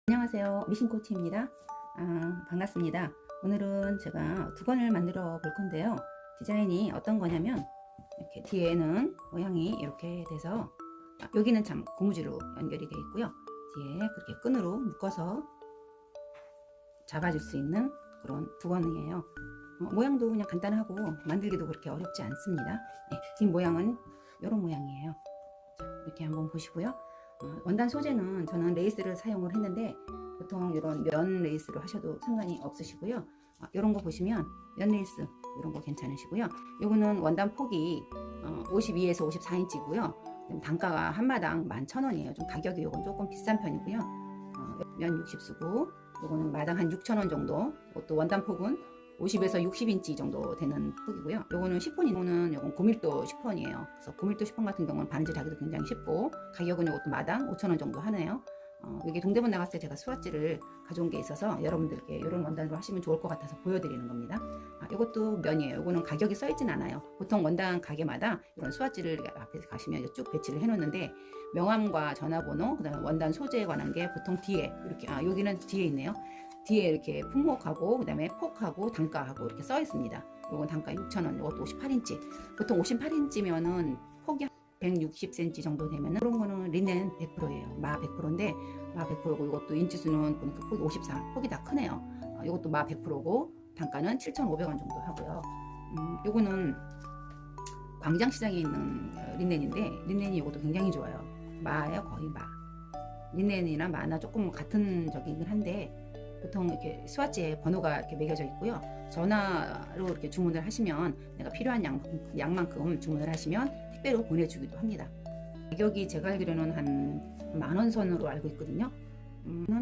안녕하세요, 미신코치입니다. 반갑습니다. 오늘은 제가 두건을 만들어 볼 건데요. 디자인이 어떤 거냐면 이렇게 뒤에는 모양이 이렇게 돼서 여기는 참 고무줄로 연결이 되어 있고요. 뒤에 그렇게 끈으로 묶어서 잡아줄 수 있는 그런 두건이에요. 모양도 그냥 간단하고 만들기도 그렇게 어렵지 않습니다. 뒷 모양은 이런 모양이에요. 자, 이렇게 한번 보시고요. 원단 소재는 저는 레이스를 사용을 했는데 보통 이런 면 레이스로 하셔도 상관이 없으시고요. 이런 거 보시면 면 레이스 이런 거 괜찮으시고요. 요거는 원단 폭이 52에서 54인치고요. 단가가 한 마당 11,000원이에요. 좀 가격이 요건 조금 비싼 편이고요. 면 60 쓰고 요거는 마당 한 6,000원 정도. 또 원단 폭은 50에서 60인치 정도 되는 폭이고요. 요거는 시폰이고는 요건 고밀도 시폰이에요. 그래서 고밀도 시폰 같은 경우는 바느질하기도 굉장히 쉽고 가격은 요것도 마당 5,000원 정도 하네요. 여기 동대문 나갔을 때 제가 수화지를 가져온 게 있어서 여러분들께 이런 원단으로 하시면 좋을 것 같아서 보여드리는 겁니다. 이것도 면이에요. 이거는 가격이 써있진 않아요. 보통 원단 가게마다 이런 수화지를 앞에 가시면 쭉 배치를 해놓는데 명함과 전화번호, 그다음에 원단 소재에 관한 게 보통 뒤에 이렇게 여기는 뒤에 있네요. 뒤에 이렇게 품목하고 그다음에 폭하고 단가하고 이렇게 써 있습니다. 요건 단가 6,000원, 이것도 58인치. 보통 58인치면은 폭이 160cm 정도 되면은 그런 거는 리넨 100%예요. 마 100%인데 마 100%고 이것도 인치수는 보니까 폭이 54. 폭이 다 크네요. 이것도 마 100%고 단가는 7,500원 정도 하고요. 요거는 광장시장에 있는 린넨인데 린넨이 이것도 굉장히 좋아요. 마예요, 거의 마. 린넨이나 마나 조금 같은 적이긴 한데 보통 이렇게 스와치에 번호가 이렇게 매겨져 있고요. 전화로 이렇게 주문을 하시면 내가 필요한 양만큼 주문을 하시면 택배로 보내주기도 합니다. 가격이 제가 알기로는 한 10,000원 선으로 알고 있거든요.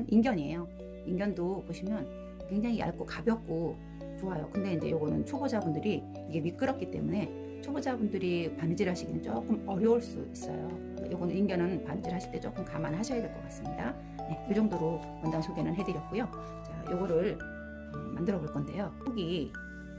인견이에요. 인견도 보시면 굉장히 얇고 가볍고 좋아요. 근데 이제 요거는 초보자분들이 이게 미끄럽기 때문에 초보자분들이 바느질 하시기는 조금 어려울 수 있어요. 요거는 인견은 바느질 하실 때 조금 감안하셔야 될 것 같습니다. 이 정도로 원단 소개는 해드렸고요. 자, 요거를 만들어 볼 건데요. 여기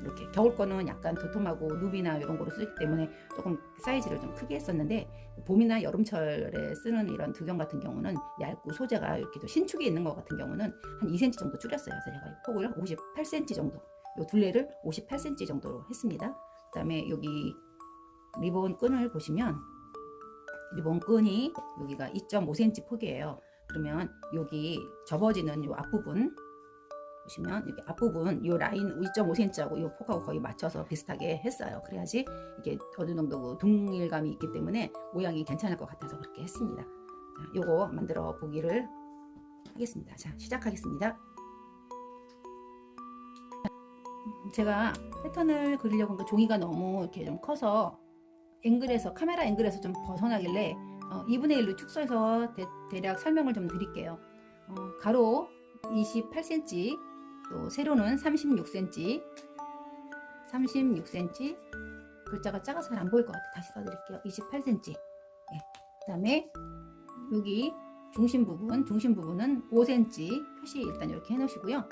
이렇게 겨울 거는 약간 도톰하고 누비나 이런 거로 쓰기 때문에 조금 사이즈를 좀 크게 했었는데 봄이나 여름철에 쓰는 이런 두경 같은 경우는 얇고 소재가 이렇게 또 신축이 있는 것 같은 경우는 한 2cm 정도 줄였어요. 그래서 제가 폭을 58cm 정도, 요 둘레를 58cm 정도로 했습니다. 그 다음에 여기 리본 끈을 보시면 리본 끈이 여기가 2.5cm 폭이에요. 그러면 여기 접어지는 이 앞부분 보시면 여기 앞부분 이 라인 2.5cm하고 이 폭하고 거의 맞춰서 비슷하게 했어요. 그래야지 이게 어느 정도 동일감이 있기 때문에 모양이 괜찮을 것 같아서 그렇게 했습니다. 자, 요거 만들어 보기를 하겠습니다. 자, 시작하겠습니다. 제가 패턴을 그리려고 하니까 종이가 너무 이렇게 좀 커서 앵글에서 카메라 앵글에서 좀 벗어나길래 2분의 1로 축소해서 대략 설명을 좀 드릴게요. 가로 28cm, 또 세로는 36cm, 36cm. 글자가 작아서 잘 안 보일 것 같아요. 다시 써드릴게요. 28cm. 네. 그 다음에 여기 중심 부분은 5cm 표시 일단 이렇게 해놓으시고요.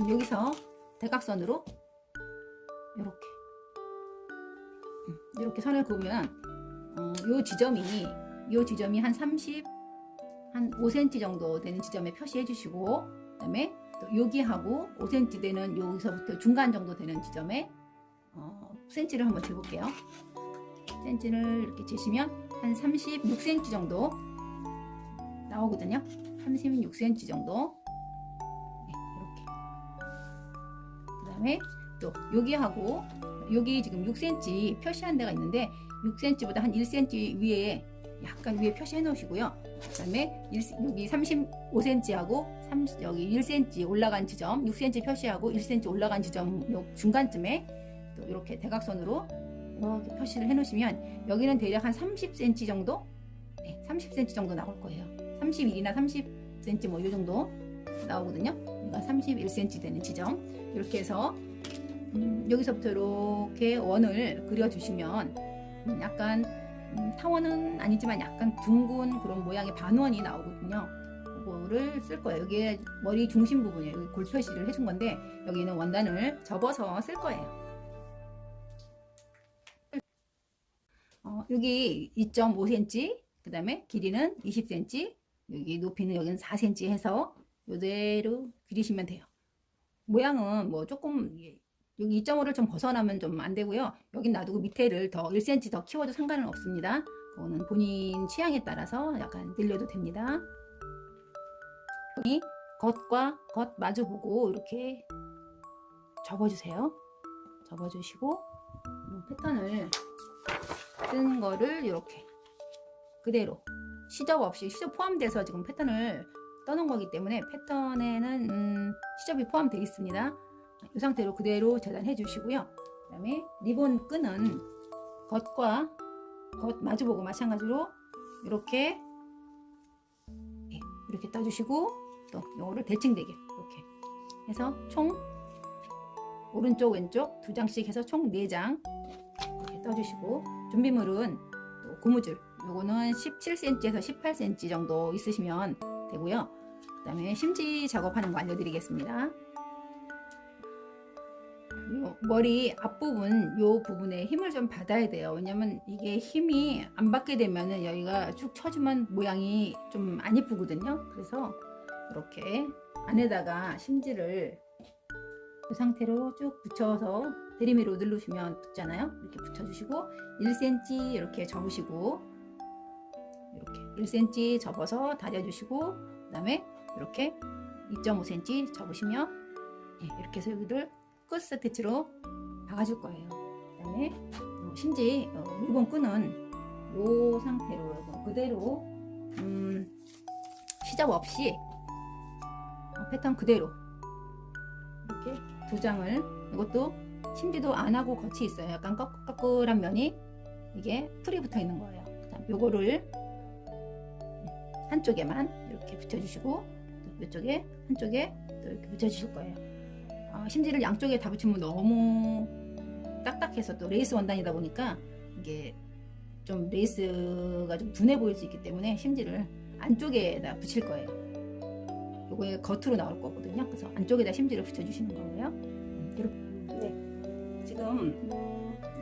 여기서 대각선으로 이렇게 선을 그으면 요 지점이 한 5cm 정도 되는 지점에 표시해 주시고, 그 다음에 또 여기하고 5cm 되는 여기서부터 중간 정도 되는 지점에 센치를 한번 재볼게요. 센치를 이렇게 재시면 한 36cm 정도 나오거든요. 36cm 정도. 네, 이렇게. 그 다음에 또 여기하고 여기 지금 6cm 표시한 데가 있는데 6cm보다 한 1cm 위에 약간 위에 표시해 놓으시고요. 그 다음에 여기 35cm하고 여기 1cm 올라간 지점, 6cm 표시하고 1cm 올라간 지점 중간쯤에 또 이렇게 대각선으로 이렇게 표시를 해 놓으시면 여기는 대략 한 30cm 정도? 네, 30cm 정도 나올 거예요. 31이나 30cm 뭐 이 정도 나오거든요. 그러니까 31cm 되는 지점. 이렇게 해서 여기서부터 이렇게 원을 그려주시면 약간 타원은 아니지만 약간 둥근 그런 모양의 반원이 나오거든요. 그거를 쓸 거예요. 여기에 머리 중심 부분이에요. 여기 골 표시를 해준 건데 여기는 원단을 접어서 쓸 거예요. 여기 2.5cm, 그 다음에 길이는 20cm, 여기 높이는 여기는 4cm 해서 이대로 그리시면 돼요. 모양은 뭐 조금 여기 2.5를 좀 벗어나면 좀 안 되고요. 여긴 놔두고 밑에를 더 1cm 더 키워도 상관은 없습니다. 그거는 본인 취향에 따라서 약간 늘려도 됩니다. 여기 겉과 겉 마주보고 이렇게 접어주세요. 접어주시고 패턴을 쓴 거를 이렇게 그대로 시접 없이, 시접 포함돼서 지금 패턴을 떠놓은 거기 때문에 패턴에는 시접이 포함되어 있습니다. 이 상태로 그대로 재단해 주시고요. 그 다음에 리본 끈은 겉과 겉 마주보고 마찬가지로 이렇게 이렇게 떠주시고, 또 이거를 대칭되게 이렇게 해서 총 오른쪽 왼쪽 2장씩 해서 총 4장 이렇게 떠주시고, 준비물은 또 고무줄, 요거는 17cm에서 18cm 정도 있으시면 되고요. 그 다음에 심지 작업하는 거 알려드리겠습니다. 요 머리 앞부분, 요 부분에 힘을 좀 받아야 돼요. 왜냐면 이게 힘이 안 받게 되면은 여기가 쭉 쳐주면 모양이 좀 안 이쁘거든요. 그래서 이렇게 안에다가 심지를 이 상태로 쭉 붙여서 대리미로 누르시면 붙잖아요. 이렇게 붙여주시고 1cm 이렇게 접으시고, 이렇게 1cm 접어서 다려주시고, 그 다음에 이렇게 2.5cm 접으시면 이렇게 해서 여기를 끝 스티치로 박아줄 거예요. 그 다음에 심지 리본 끈은 이 상태로 그대로 시접 없이 패턴 그대로 이렇게 2장을, 이것도 심지도 안 하고 겉이 있어요. 약간 꺼끌꺼끌한 면이 이게 풀이 붙어 있는 거예요. 그다음 요거를 한쪽에만 이렇게 붙여주시고, 또 이쪽에 한쪽에 또 이렇게 붙여주실 거예요. 심지를 양쪽에 다 붙이면 너무 딱딱해서, 또 레이스 원단이다 보니까 이게 좀 레이스가 좀 둔해 보일 수 있기 때문에 심지를 안쪽에다 붙일 거예요. 요거에 겉으로 나올 거거든요. 그래서 안쪽에다 심지를 붙여주시는 거예요. 이렇게. 네. 지금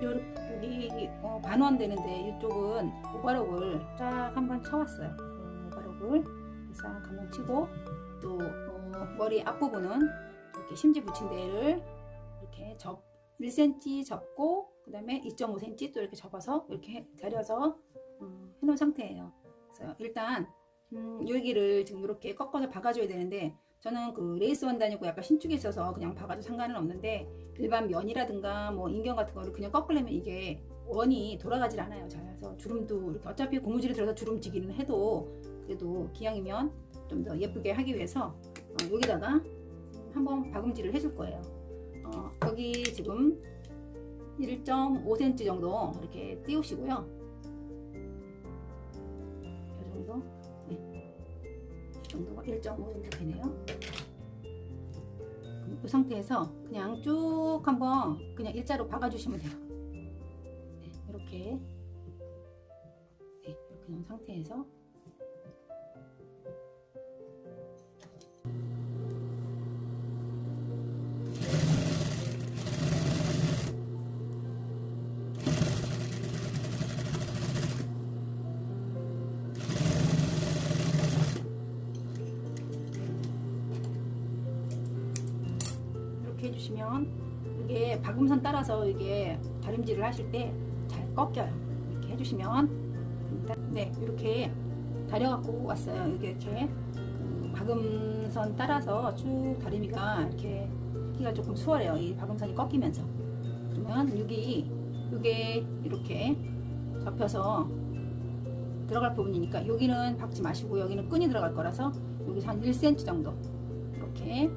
여기 반원 되는데 이쪽은 오바록을 쫙 한번 쳐왔어요. 오바록을 싹 한번 치고, 또 머리 앞부분은 이렇게 심지 붙인 데를 이렇게 1cm 접고, 그 다음에 2.5cm 또 이렇게 접어서 이렇게 데려서 해놓은 상태예요. 그래서 일단 여기를 지금 이렇게 꺾어서 박아줘야 되는데, 저는 그 레이스 원단이고 약간 신축이 있어서 그냥 박아도 상관은 없는데, 일반 면이라든가 뭐 인경 같은 거를 그냥 꺾으려면 이게 원이 돌아가질 않아요. 잘. 그래서 주름도 이렇게 어차피 고무줄이 들어서 주름지기는 해도 그래도 기왕이면 좀 더 예쁘게 하기 위해서 여기다가 한번 박음질을 해줄 거예요. 여기 지금 1.5cm 정도 이렇게 띄우시고요. 이 정도, 이 정도가 1.5cm 되네요. 이 상태에서 그냥 쭉 한번 그냥 일자로 박아주시면 돼요. 이렇게 이렇게 놓은 상태에서 해주시면 이게 박음선 따라서 이게 다림질을 하실 때 잘 꺾여요. 이렇게 해주시면, 네, 이렇게 다려갖고 왔어요. 이렇게 박음선 따라서 쭉 다리미가 이렇게 하기가 조금 수월해요. 이 박음선이 꺾이면서. 그러면 이게 이렇게 접혀서 들어갈 부분이니까 여기는 박지 마시고 여기는 끈이 들어갈 거라서 여기서 한 1cm 정도 이렇게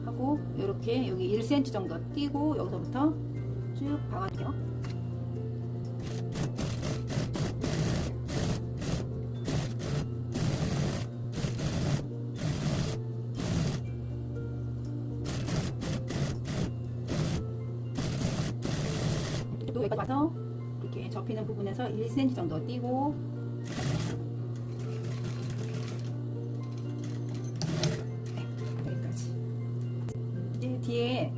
하고, 이렇게 여기 1cm 정도 띄고 여기서부터 쭉 박아줄게요. 또 여기까지 와서 이렇게 접히는 부분에서 1cm 정도 띄고, 뒤에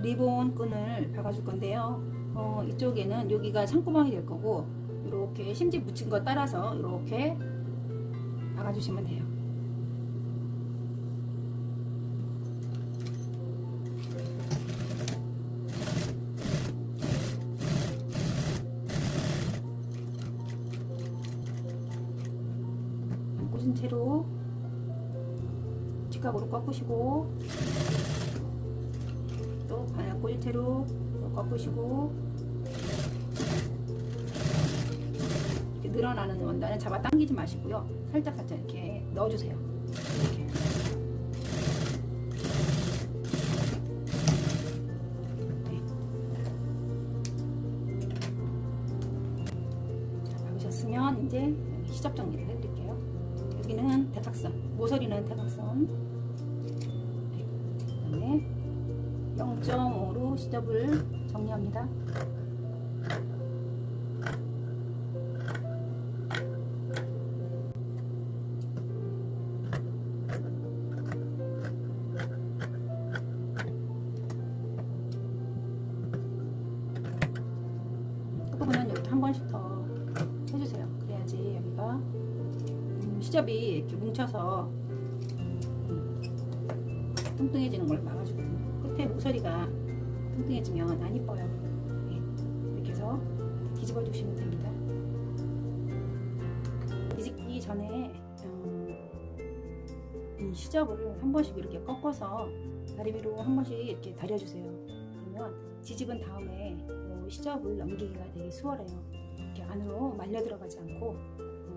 리본 끈을 박아줄 건데요. 이쪽에는 여기가 창구멍이 될 거고, 이렇게 심지 붙인 거 따라서 이렇게 박아주시면 돼요. 꽂은 채로 직각으로 꺾으시고, 또 반을 꽂은 채로 꺾으시고, 이렇게 늘어나는 원단은 잡아당기지 마시고요. 살짝 이렇게 넣어주세요. 이렇게. 네. 자, 박으셨으면 이제 시접 정리를 해드릴게요. 여기는 대각선, 모서리는 대각선, 그 다음에 0.5로 시접을 정리합니다. 끝부분은 이렇게 한 번씩 더 해주세요. 그래야지 여기가 시접이 이렇게 뭉쳐서 뚱뚱해지는 걸 막아주거든요. 끝에 모서리가 뚱뚱해지면 안 이뻐요. 네. 이렇게 해서 뒤집어 주시면 됩니다. 뒤집기 전에 이 시접을 한 번씩 이렇게 꺾어서 다리 위로 한 번씩 이렇게 다려주세요. 그러면 뒤집은 다음에 시접을 넘기기가 되게 수월해요. 이렇게 안으로 말려 들어가지 않고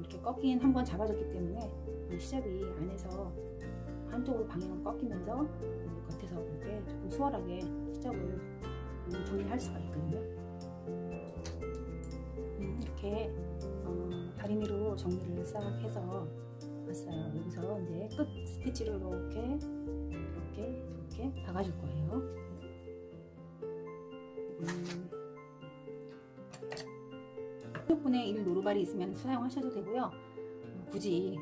이렇게 꺾긴 한번 잡아줬기 때문에 시접이 안에서 한쪽으로 방향을 꺾이면서 겉에서 볼 때 조금 수월하게 시접을 정리할 수가 있거든요. 이렇게 다리미로 정리를 싹 해서 왔어요. 여기서 이제 끝 스티치로 이렇게 박아줄 거예요. 16분의 1 노루발이 있으면 사용하셔도 되고요. 굳이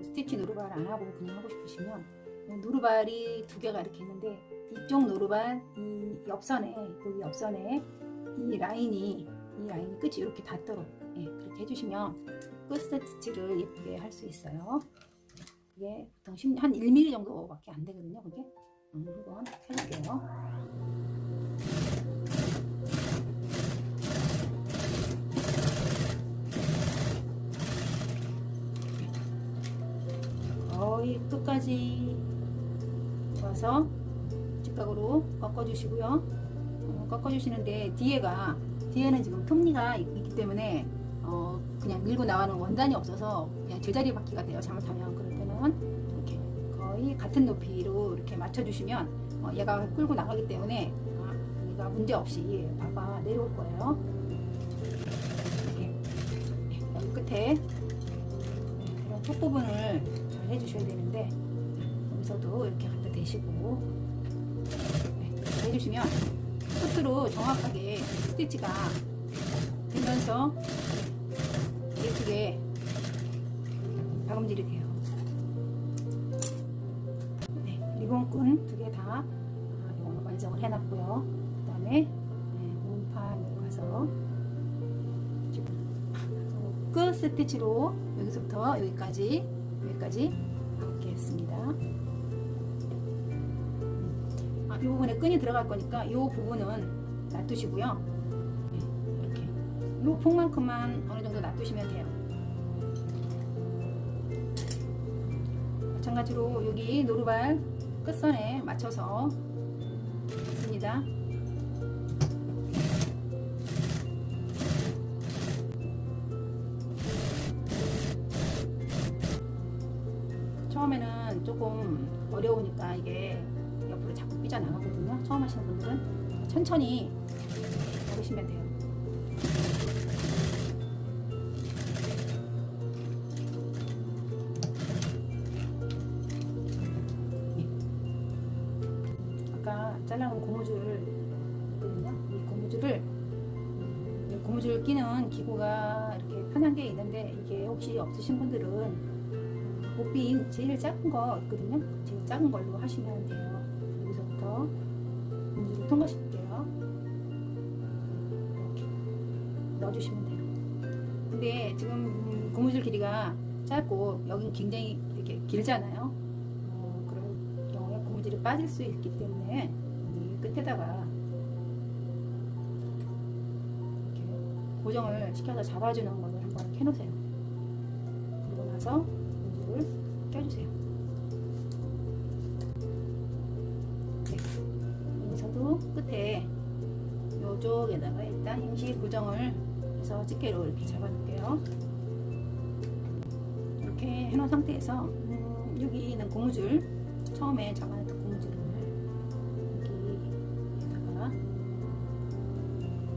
스티치 노루발 안 하고 그냥 하고 싶으시면 노루발이 두 개가 이렇게 있는데 이쪽 노루발 이 옆선에 여기 옆선에 이 라인이 끝이 이렇게 닿도록 그렇게 해주시면 끝 스티치를 예쁘게 할 수 있어요. 이게 보통 한 1mm 정도밖에 안 되거든요. 그게 한번 해볼게요. 거의 끝까지 와서 직각으로 꺾어주시고요. 꺾어주시는데 뒤에는 지금 톱니가 있기 때문에 그냥 밀고 나가는 원단이 없어서 그냥 제자리 박기가 돼요. 잘못하면. 그럴 때는 이렇게 거의 같은 높이로 이렇게 맞춰주시면 얘가 끌고 나가기 때문에 얘가 문제 없이 박아 내려올 거예요. 이렇게 여기 끝에 이런 톱 부분을 잘 해주셔야 되는데 여기서도 이렇게 갖다 대시고 이렇게 해주시면 끝으로 정확하게 스티치가 되면서 예쁘게 박음질이 돼요. 네, 리본끈 두 개 다 완성을 해놨고요. 그 다음에 몸판으로 가서 끝 스티치로 여기서부터 여기까지 박겠습니다. 이 부분에 끈이 들어갈 거니까 이 부분은 놔두시고요. 이렇게 이 폭만큼만 어느 정도 놔두시면 돼요. 마찬가지로 여기 노루발 끝선에 맞춰서 있습니다. 처음에는 조금 어려우니까 이게 옆으로 자꾸 삐져나가거든요. 처음 하시는 분들은 천천히 박으시면 돼요. 아까 잘라놓은 고무줄 있거든요. 이 고무줄 끼는 기구가 이렇게 편한 게 있는데 이게 혹시 없으신 분들은 보빈 제일 작은 거 있거든요. 제일 작은 걸로 하시면 돼요. 여기서부터 고무줄을 통과시킬게요. 이렇게 넣어주시면 돼요. 근데 지금 고무줄 길이가 짧고 여긴 굉장히 이렇게 길잖아요. 그럴 경우에 고무줄이 빠질 수 있기 때문에 이 끝에다가 이렇게 고정을 시켜서 잡아주는 것을 한번 해놓으세요. 그리고 나서 고무줄을 껴주세요. 네. 여기서도 끝에 이쪽에다가 일단 임시 고정을 해서 집게로 이렇게 잡아 놓을게요. 이렇게 해놓은 상태에서 여기는 고무줄, 처음에 잡아놨던 고무줄을 여기에다가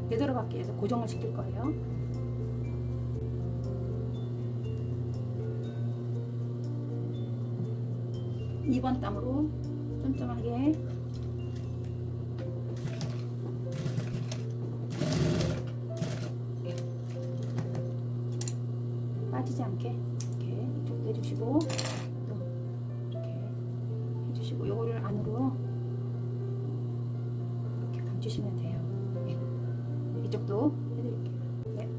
되돌아받기 위해서 고정을 시킬 거예요. 이번 땅으로 쫌쫌하게 빠지지 않게 이렇게 이쪽 내주시고 또 이렇게 해주시고 요거를 안으로 이렇게 감주시면 돼요. 네. 이쪽도 해드릴게요. 네.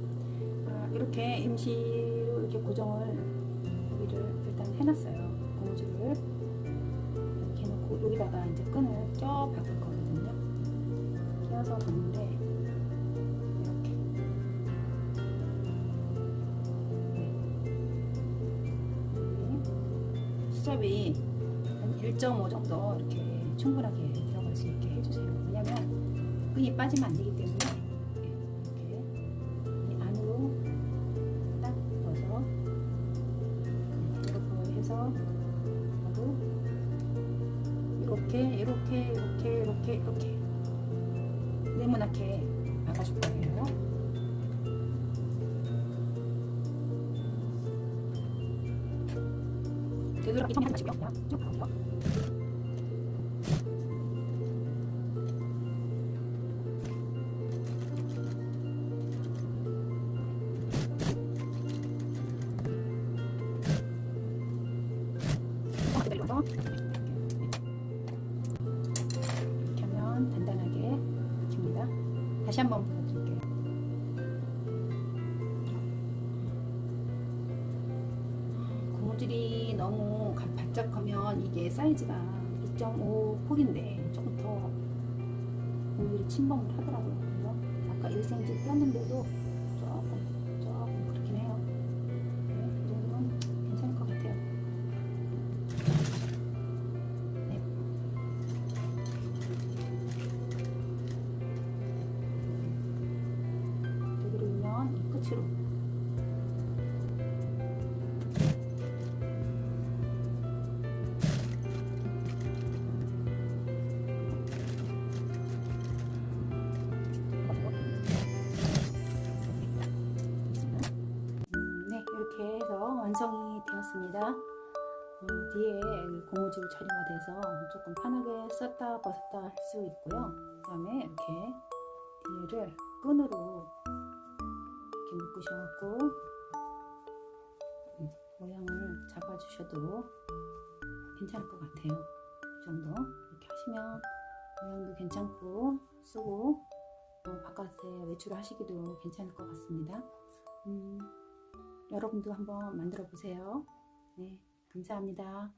이렇게 임시로 이렇게 고정을 여기를 일단 해놨어요. 고무줄을 이렇게 해놓고 여기다가 이제 끈을 껴 박을 거거든요. 끼워서 박는데 수접이 한 1.5 정도 이렇게 충분하게 들어갈 수 있게 해주세요. 왜냐면 끈이 빠지면 안 되기 때문에 이렇게 이 안으로 딱 넣어서 이렇게 해서 이렇게 네모나게 박아줄 거예요. 되돌아가기 처음에 하지 마시고요. 그냥 쭉 가보세요. 내려서 이렇게 하면 단단하게 박힙니다. 다시 한번 보여드릴게요. 고무줄이 너무 바짝하면 이게 사이즈가 2.5 폭인데 조금 더 고무줄이 침범을 하더라고요. 그래서 아까 1cm 뺐는데도 조금 그렇긴 해요. 네, 이 정도는 괜찮을 것 같아요. 네. 되도록이면 이 끝으로 이렇게 해서 완성이 되었습니다. 뒤에 고무줄 처리가 돼서 조금 편하게 썼다 벗었다 할 수 있고요. 그 다음에 이렇게 뒤에를 끈으로 이렇게 묶으셔갖고 모양을 잡아주셔도 괜찮을 것 같아요. 이 정도 이렇게 하시면 모양도 괜찮고 쓰고 바깥에 외출하시기도 괜찮을 것 같습니다. 여러분도 한번 만들어 보세요. 네, 감사합니다.